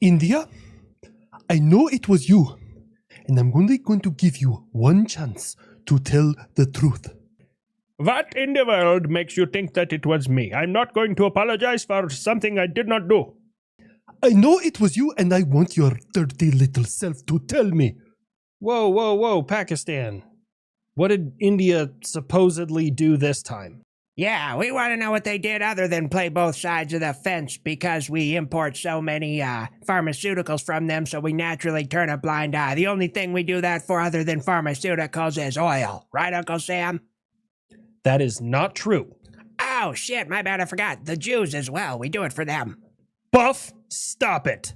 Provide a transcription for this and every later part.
India, I know it was you, and I'm only going to give you one chance to tell the truth. What in the world makes you think that it was me? I'm not going to apologize for something I did not do. I know it was you, and I want your dirty little self to tell me. Whoa, whoa, whoa, Pakistan. What did India supposedly do this time? Yeah, we want to know what they did other than play both sides of the fence because we import so many pharmaceuticals from them, so we naturally turn a blind eye. The only thing we do that for other than pharmaceuticals is oil. Right, Uncle Sam? That is not true. Oh, shit, my bad, I forgot. The Jews as well. We do it for them. Buff, stop it.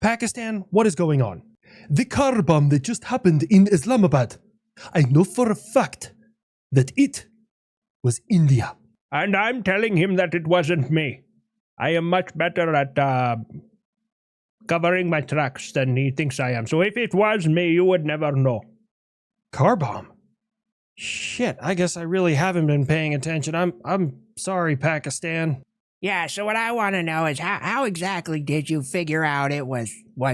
Pakistan, what is going on? The car bomb that just happened in Islamabad. I know for a fact that it was India. And I'm telling him that it wasn't me. I am much better at covering my tracks than he thinks I am. So if it was me, you would never know. Car bomb? Shit, I guess I really haven't been paying attention. I'm sorry, Pakistan. Yeah, so what I want to know is how exactly did you figure out it was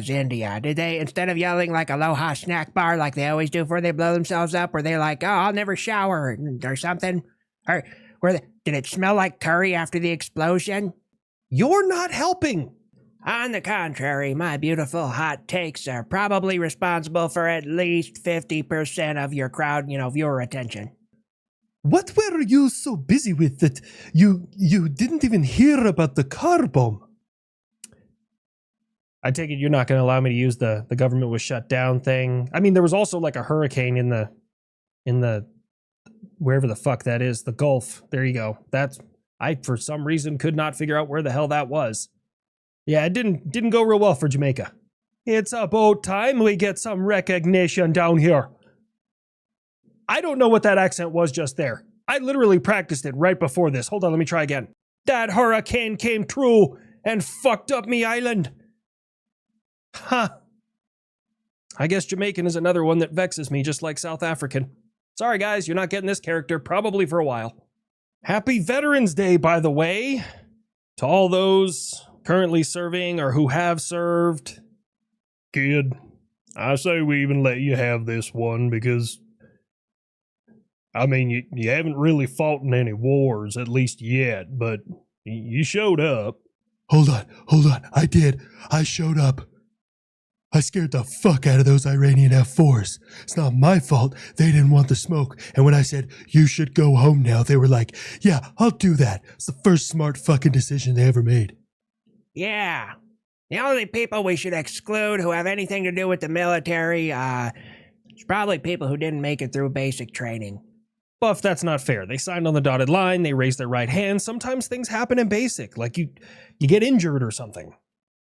India? Did they, instead of yelling like Aloha snack bar like they always do before they blow themselves up, were they like, oh, I'll never shower or something? Or did it smell like curry after the explosion? You're not helping. On the contrary, my beautiful hot takes are probably responsible for at least 50% of your crowd, viewer attention. What were you so busy with that you didn't even hear about the car bomb? I take it you're not going to allow me to use the government was shut down thing. I mean, there was also like a hurricane in the wherever the fuck that is, the Gulf. There you go. I for some reason could not figure out where the hell that was. Yeah, it didn't go real well for Jamaica. It's about time we get some recognition down here. I don't know what that accent was just there. I literally practiced it right before this. Hold on, let me try again. That hurricane came true and fucked up me island. Huh. I guess Jamaican is another one that vexes me just like South African. Sorry guys, you're not getting this character probably for a while. Happy Veterans Day, by the way, to all those currently serving or who have served. Kid, I say we even let you have this one because, I mean, you haven't really fought in any wars, at least yet, but you showed up. Hold on, I did. I showed up. I scared the fuck out of those Iranian F4s. It's not my fault they didn't want the smoke. And when I said, you should go home now, they were like, yeah, I'll do that. It's the first smart fucking decision they ever made. Yeah. The only people we should exclude who have anything to do with the military, is probably people who didn't make it through basic training. Buff, that's not fair. They signed on the dotted line, they raised their right hand. Sometimes things happen in basic, like you get injured or something.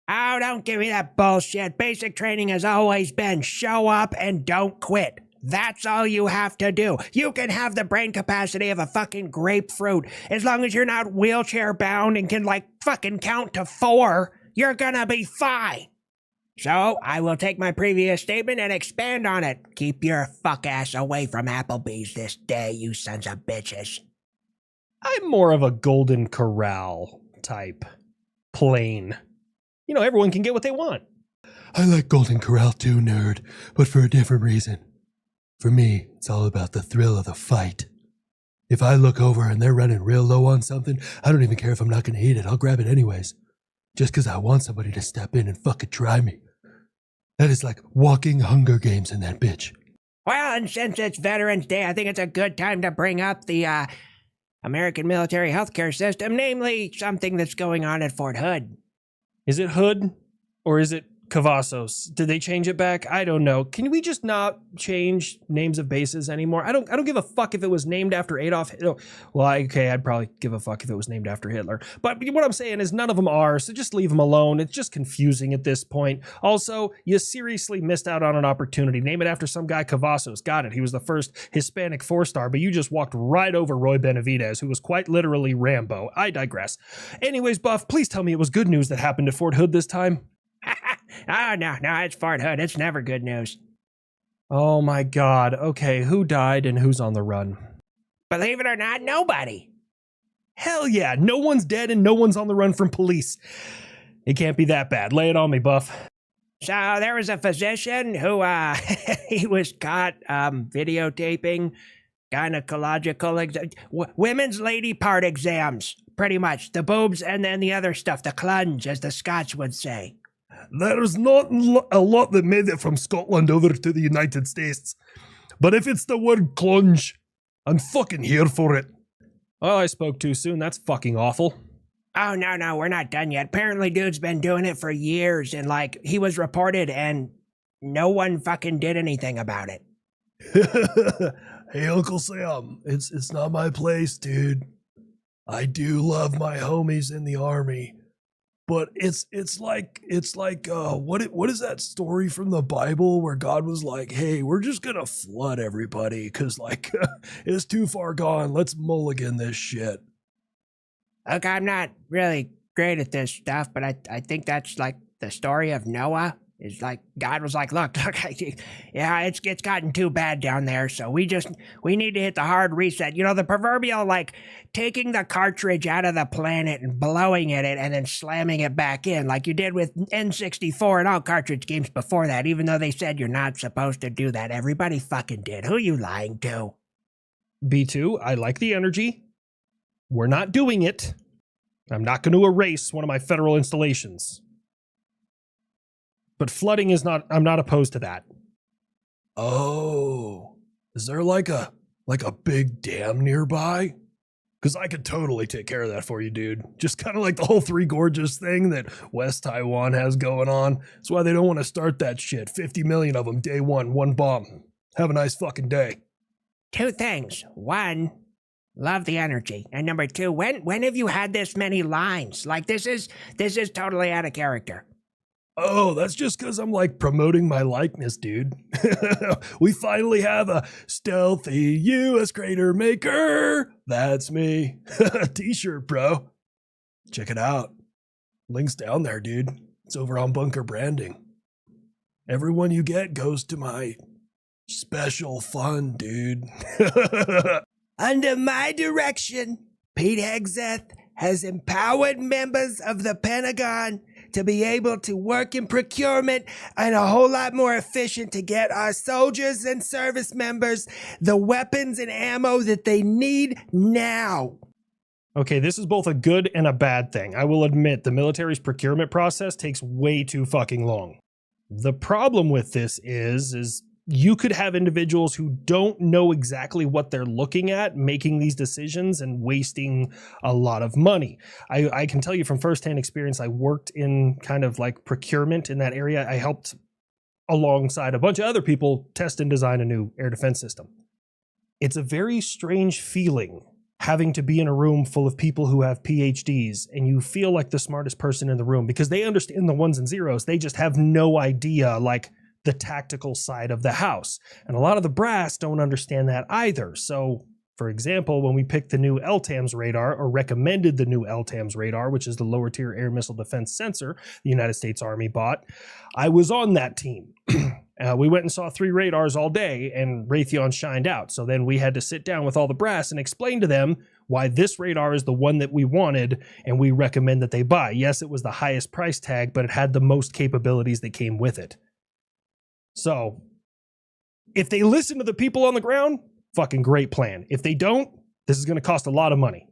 Oh, don't give me that bullshit. Basic training has always been show up and don't quit. That's all you have to do. You can have the brain capacity of a fucking grapefruit. As long as you're not wheelchair bound and can fucking count to 4, you're gonna be fine. So, I will take my previous statement and expand on it. Keep your fuck ass away from Applebee's this day, you sons of bitches. I'm more of a Golden Corral type. Plain. Everyone can get what they want. I like Golden Corral too, nerd, but for a different reason. For me, it's all about the thrill of the fight. If I look over and they're running real low on something, I don't even care if I'm not going to eat it. I'll grab it anyways. Just because I want somebody to step in and fucking try me. That is like walking Hunger Games in that bitch. Well, and since it's Veterans Day, I think it's a good time to bring up the American military healthcare system, namely something that's going on at Fort Hood. Is it Hood or is it Cavazos? Did they change it back? I don't know. Can we just not change names of bases anymore? I don't give a fuck if it was named after Adolf Hitler. Well, okay, I'd probably give a fuck if it was named after Hitler. But what I'm saying is none of them are, so just leave them alone. It's just confusing at this point. Also, you seriously missed out on an opportunity. Name it after some guy, Cavazos. Got it. He was the first Hispanic 4-star, but you just walked right over Roy Benavidez, who was quite literally Rambo. I digress. Anyways, Buff, please tell me it was good news that happened at Fort Hood this time. Oh, no, it's Fort Hood. It's never good news. Oh my god. Okay, who died and who's on the run? Believe it or not, nobody. Hell yeah, no one's dead and no one's on the run from police. It can't be that bad. Lay it on me, Buff. So there was a physician who, he was caught videotaping gynecological women's lady part exams, pretty much. The boobs and then the other stuff, the clunge, as the Scots would say. There's not a lot that made it from Scotland over to the United States. But if it's the word clunge, I'm fucking here for it. Well, I spoke too soon. That's fucking awful. Oh, no, we're not done yet. Apparently, dude's been doing it for years, and, like, he was reported, and no one fucking did anything about it. Hey, Uncle Sam, it's not my place, dude. I do love my homies in the army, but it's like what is that story from the Bible where God was like, hey, we're just gonna flood everybody because like it's too far gone. Let's mulligan this shit. Look, I'm not really great at this stuff, but I think that's like the story of Noah. Is like God was like, look, yeah, it's gotten too bad down there, so we need to hit the hard reset. You know, the proverbial like taking the cartridge out of the planet and blowing at it and then slamming it back in, like you did with N64 and all cartridge games before that, even though they said you're not supposed to do that. Everybody fucking did. Who you lying to? B2, I like the energy. We're not doing it. I'm not going to erase one of my federal installations. But flooding is not, I'm not opposed to that. Oh, is there like a big dam nearby? Because I could totally take care of that for you, dude. Just kind of like the whole Three Gorges thing that West Taiwan has going on. That's why they don't want to start that shit. 50 million of them, day one bomb. Have a nice fucking day. Two things. One, love the energy. And number two, when have you had this many lines? Like this is totally out of character. Oh, that's just because I'm like promoting my likeness, dude. We finally have a stealthy U.S. crater maker. That's me. T-shirt, bro. Check it out. Link's down there, dude. It's over on Bunker Branding. Everyone you get goes to my special fund, dude. Under my direction, Pete Hegseth has empowered members of the Pentagon to be able to work in procurement and a whole lot more efficient to get our soldiers and service members the weapons and ammo that they need now. Okay, this is both a good and a bad thing. I will admit the military's procurement process takes way too fucking long. The problem with this is you could have individuals who don't know exactly what they're looking at making these decisions and wasting a lot of money. I can tell you from firsthand experience, I worked in kind of like procurement in that area. I helped alongside a bunch of other people test and design a new air defense system. It's a very strange feeling having to be in a room full of people who have PhDs and you feel like the smartest person in the room because they understand the ones and zeros. They just have no idea like the tactical side of the house. And a lot of the brass don't understand that either. So, for example, when we picked the new LTAMS radar or recommended the new LTAMS radar, which is the lower tier air missile defense sensor the United States Army bought, I was on that team. We went and saw 3 radars all day and Raytheon shined out. So then we had to sit down with all the brass and explain to them why this radar is the one that we wanted and we recommend that they buy. Yes, it was the highest price tag, but it had the most capabilities that came with it. So, if they listen to the people on the ground, fucking great plan. If they don't, this is going to cost a lot of money.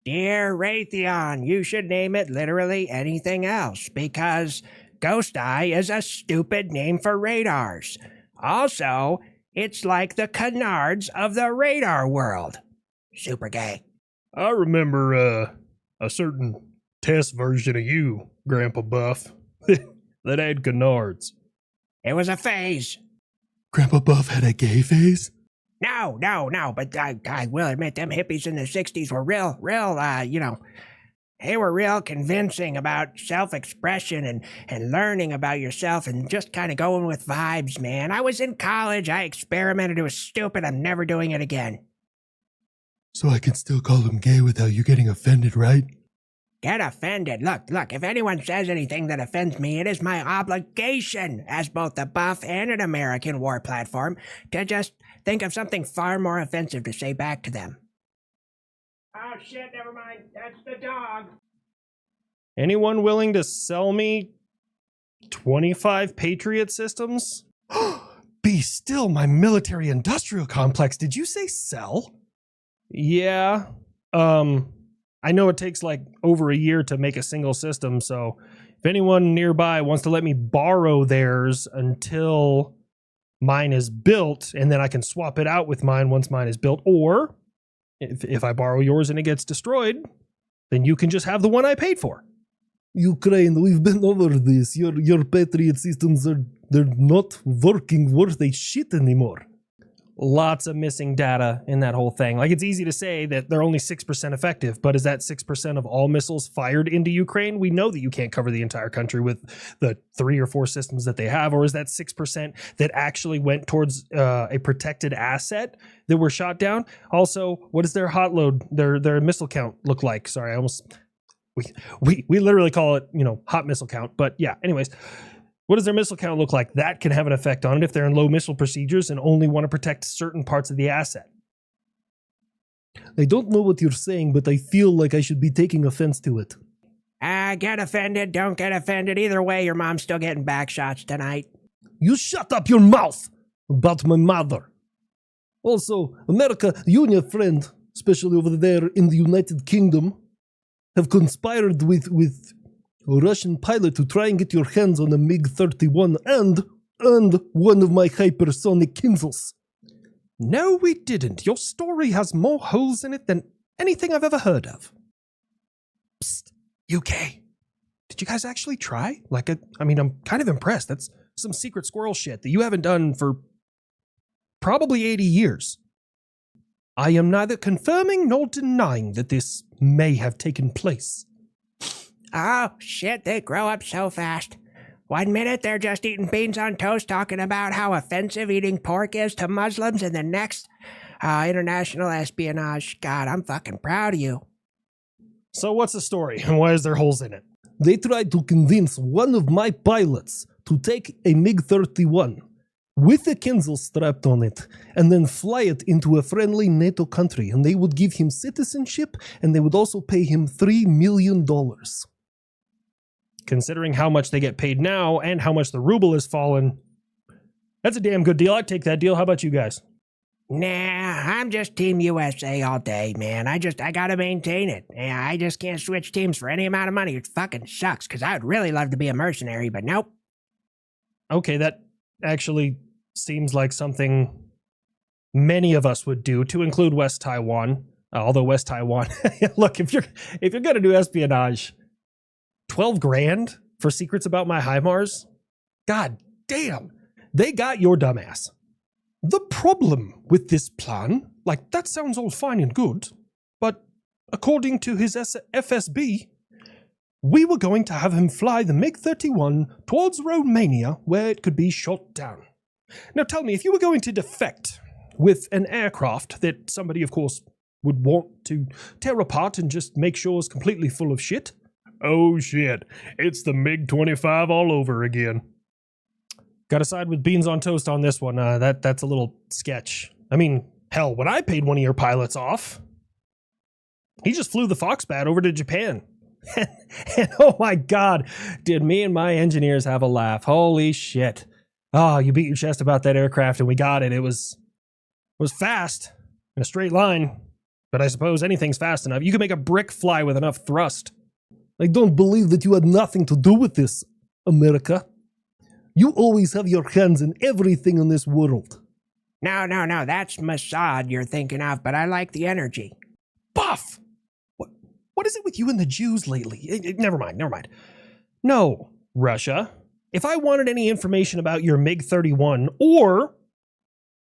Dear Raytheon, you should name it literally anything else, because Ghost Eye is a stupid name for radars. Also, it's like the canards of the radar world. Super gay. I remember a certain test version of you, Grandpa Buff, that had canards. It was a phase. Grandpa Buff had a gay phase? No, but I will admit them hippies in the 60s were real, they were real convincing about self-expression and learning about yourself and just kind of going with vibes, man. I was in college, I experimented, it was stupid, I'm never doing it again. So I can still call him gay without you getting offended, right? Get offended. Look, if anyone says anything that offends me, it is my obligation as both a buff and an American war platform to just think of something far more offensive to say back to them. Oh shit, never mind. That's the dog. Anyone willing to sell me 25 Patriot systems? Be still, my military industrial complex. Did you say sell? Yeah. I know it takes like over a year to make a single system, so if anyone nearby wants to let me borrow theirs until mine is built, and then I can swap it out with mine once mine is built, or if I borrow yours and it gets destroyed, then you can just have the one I paid for. Ukraine, we've been over this. Your Patriot systems they're not working worth a shit anymore. Lots of missing data in that whole thing. Like, it's easy to say that they're only 6% effective, but is that 6% of all missiles fired into Ukraine? We know that you can't cover the entire country with the 3 or 4 systems that they have, or is that 6% that actually went towards a protected asset that were shot down? Also, what does their hot load, their missile count look like? Sorry, I almost... We literally call it, hot missile count. But yeah, anyways, what does their missile count look like? That can have an effect on it if they're in low missile procedures and only want to protect certain parts of the asset. I don't know what you're saying, but I feel like I should be taking offense to it. Get offended, don't get offended. Either way, your mom's still getting back shots tonight. You shut up your mouth about my mother. Also, America, you and your friend, especially over there in the United Kingdom, have conspired with a Russian pilot to try and get your hands on a MiG-31 and one of my hypersonic Kinzels. No, we didn't. Your story has more holes in it than anything I've ever heard of. Psst, UK. Did you guys actually try? I'm kind of impressed. That's some secret squirrel shit that you haven't done for probably 80 years. I am neither confirming nor denying that this may have taken place. Oh, shit, they grow up so fast. 1 minute they're just eating beans on toast talking about how offensive eating pork is to Muslims, and the next, international espionage. God, I'm fucking proud of you. So what's the story, and why is there holes in it? They tried to convince one of my pilots to take a MiG-31 with a Kinzel strapped on it, and then fly it into a friendly NATO country, and they would give him citizenship, and they would also pay him $3 million. Considering how much they get paid now, and how much the ruble has fallen, that's a damn good deal. I'd take that deal. How about you guys? Nah, I'm just Team USA all day, man. I gotta maintain it. Yeah, I just can't switch teams for any amount of money. It fucking sucks, because I would really love to be a mercenary, but nope. Okay, that actually seems like something many of us would do, to include West Taiwan. Although West Taiwan, look, if you're gonna do espionage, 12 grand for secrets about my HIMARS? God damn, they got your dumbass. The problem with this plan, that sounds all fine and good, but according to his FSB, we were going to have him fly the MiG-31 towards Romania, where it could be shot down. Now tell me, if you were going to defect with an aircraft that somebody, of course, would want to tear apart and just make sure is completely full of shit. Oh shit, it's the MiG-25 all over again. Gotta side with beans on toast on this one. That's a little sketch. I mean, hell, when I paid one of your pilots off, he just flew the Foxbat over to Japan. And oh my God, did me and my engineers have a laugh. Holy shit. Oh, you beat your chest about that aircraft and we got it. It was fast in a straight line, but I suppose anything's fast enough. You can make a brick fly with enough thrust. I don't believe that you had nothing to do with this, America. You always have your hands in everything in this world. No, that's Mossad you're thinking of, but I like the energy. Buff! What is it with you and the Jews lately? Never mind. No, Russia. If I wanted any information about your MiG-31 or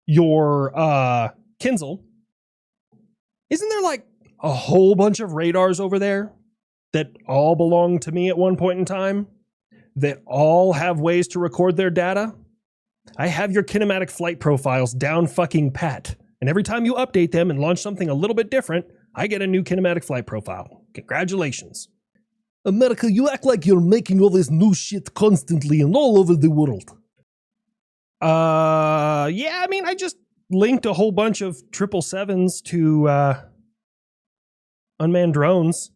your Kinzel, isn't there a whole bunch of radars over there that all belong to me at one point in time? That all have ways to record their data? I have your kinematic flight profiles down fucking pat. And every time you update them and launch something a little bit different, I get a new kinematic flight profile. Congratulations. America, you act like you're making all this new shit constantly and all over the world. Yeah, I mean, I just linked a whole bunch of 777s to unmanned drones.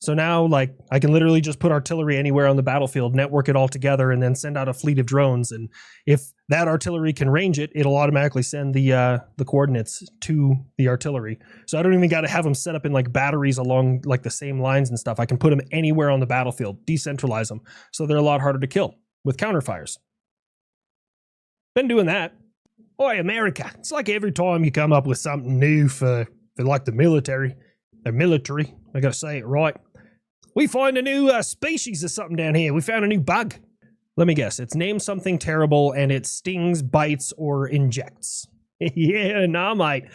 So now, like, I can literally just put artillery anywhere on the battlefield, network it all together, and then send out a fleet of drones. And if that artillery can range it, it'll automatically send the coordinates to the artillery. So I don't even got to have them set up in like batteries along like the same lines and stuff. I can put them anywhere on the battlefield, decentralize them, so they're a lot harder to kill with counterfires. Been doing that. Boy, America, it's like every time you come up with something new for like the military, I gotta say it right. We find a new species of something down here. We found a new bug. Let me guess. It's named something terrible and it stings, bites, or injects. Yeah, nah, mate.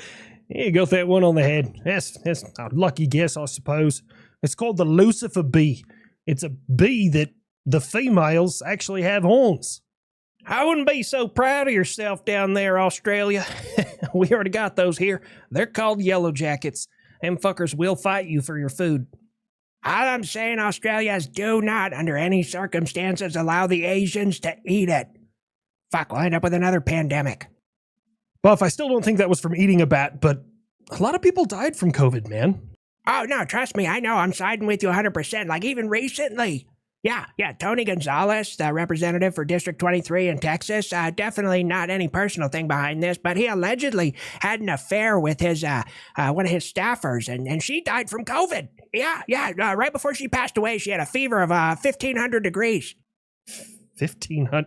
You got that one on the head. That's a lucky guess, I suppose. It's called the Lucifer bee. It's a bee that the females actually have horns. I wouldn't be so proud of yourself down there, Australia. We already got those here. They're called yellow jackets. Them fuckers will fight you for your food. All I'm saying, Australians, do not, under any circumstances, allow the Asians to eat it. Fuck, we'll end up with another pandemic. Buff, I still don't think that was from eating a bat, but a lot of people died from COVID, man. Oh, no, trust me, I know. I'm siding with you 100%. Like, even recently. Yeah, Tony Gonzalez, the representative for District 23 in Texas, definitely not any personal thing behind this, but he allegedly had an affair with his one of his staffers, and she died from COVID. Yeah, right before she passed away, she had a fever of 1,500 degrees. 1,500?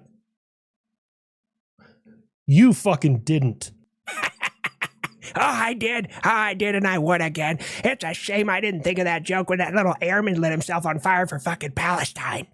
You fucking didn't. Oh, I did, and I would again. It's a shame I didn't think of that joke when that little airman lit himself on fire for fucking Palestine.